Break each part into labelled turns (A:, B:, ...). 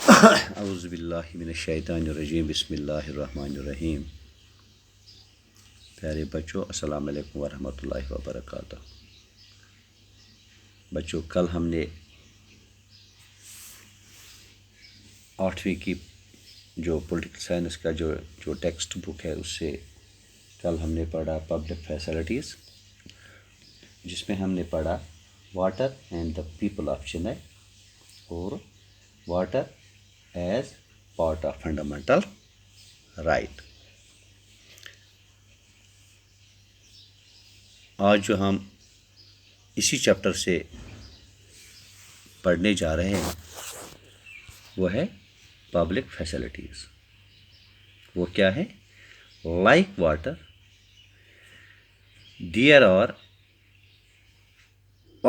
A: अऊज़ुबिल्लाहिमिनश्शैतानिर्रजीम बिस्मिल्लाहिर्रहमानिर्रहीम। प्यारे बच्चों, अस्सलाम वालेकुम वरहमतुल्लाहि वबरकातुहू। बच्चों, कल हमने 8वीं की जो पॉलिटिकल साइंस का जो जो टेक्स्ट बुक है उससे कल हमने पढ़ा पब्लिक फैसिलिटीज़, जिसमें हमने पढ़ा water and the people of Chennai और water as part of fundamental right. आज जो हम इसी चैप्टर से पढ़ने जा रहे हैं वो है पब्लिक फैसिलिटीज़। वो क्या है? Like water, there are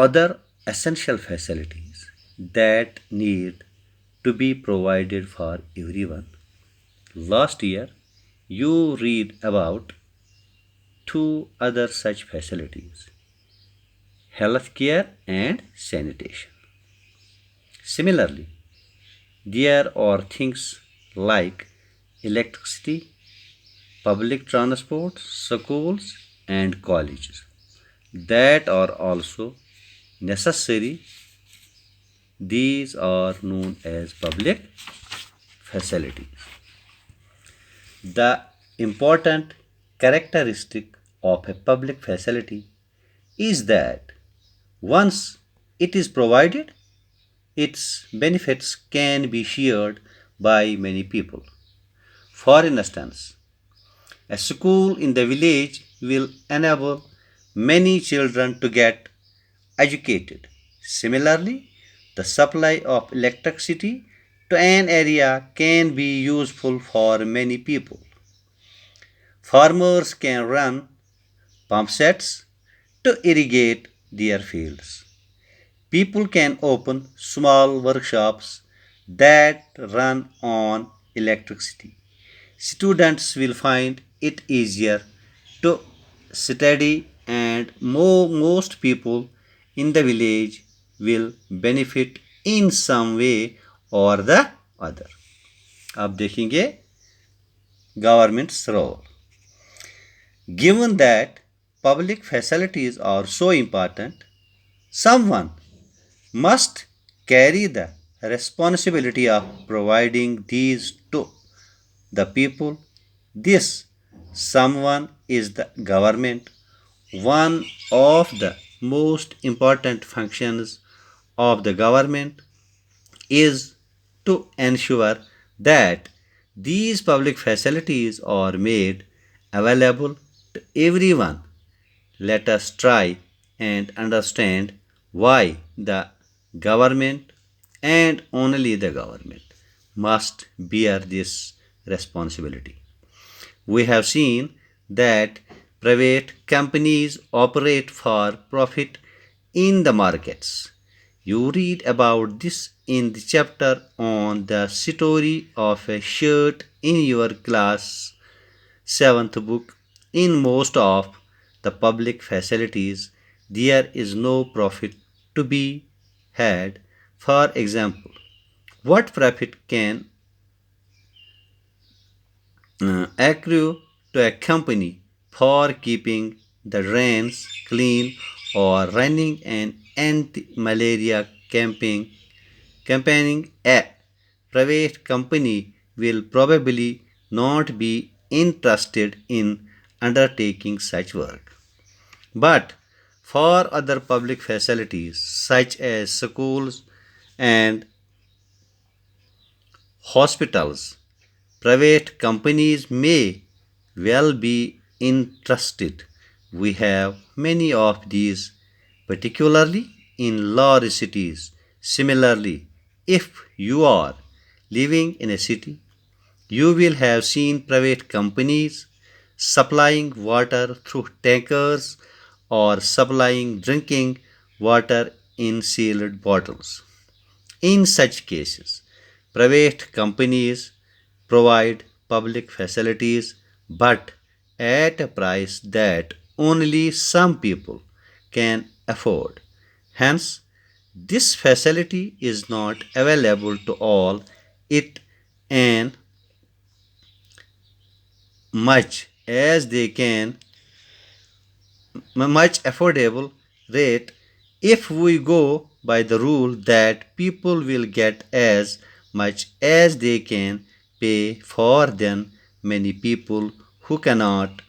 A: other essential facilities that need to be provided for everyone. Last year, you read about two other such facilities: healthcare and sanitation. Similarly, there are things like electricity, public transport, schools, and colleges that are also necessary. These are known as public facilities. The important characteristic of a public facility is that once it is provided, its benefits can be shared by many people. For instance, a school in the village will enable many children to get educated. Similarly, the supply of electricity to an area can be useful for many people. Farmers can run pump sets to irrigate their fields. People can open small workshops that run on electricity. Students will find it easier to study, and most people in the village will benefit in some way or the other. अब देखेंगे government's role. Given that public facilities are so important, someone must carry the responsibility of providing these to the people. This someone is the government. One of the most important functions of the government is to ensure that these public facilities are made available to everyone. Let us try and understand why the government and only the government must bear this responsibility. We have seen that private companies operate for profit in the markets. You read about this in the chapter on the story of a shirt in your class 7th book. In most of the public facilities, there is no profit to be had. For example, what profit can accrue to a company for keeping the drains clean or running an anti-malaria campaign? A private company will probably not be interested in undertaking such work. But for other public facilities such as schools and hospitals, private companies may well be interested. We have many of these, particularly in large cities. Similarly, if you are living in a city, you will have seen private companies supplying water through tankers or supplying drinking water in sealed bottles. In such cases, private companies provide public facilities but at a price that only some people can afford. Hence, this facility is not available to all. it an much as they can much affordable rate. If we go by the rule that people will get as much as they can pay for, then many people who cannot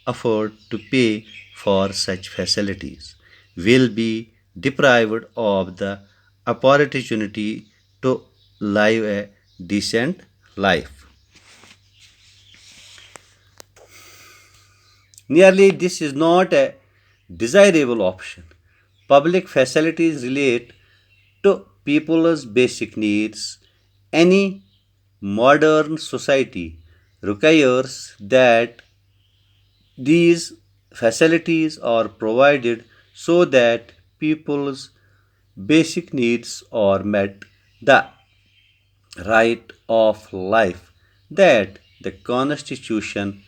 A: afford to pay for such facilities will be deprived of the opportunity to live a decent life. Nearly, this is not a desirable option. Public facilities relate to people's basic needs. Any modern society requires that these facilities are provided so that people's basic needs are met. The right of life that the Constitution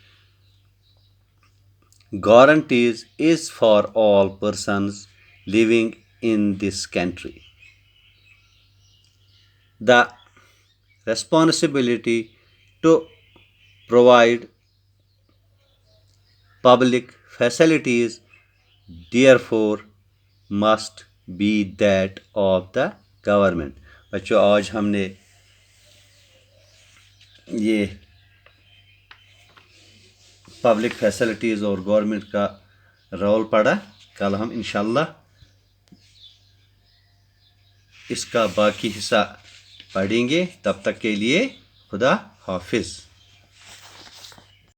A: guarantees is for all persons living in this country. The responsibility to provide public facilities therefore must be that of the government. बच्चों आज हमने ये public facilities और government का role पढ़ा। कल हम इंशाल्लाह इसका बाकी हिस्सा पढ़ेंगे। तब तक के लिए खुदा हाफिज़।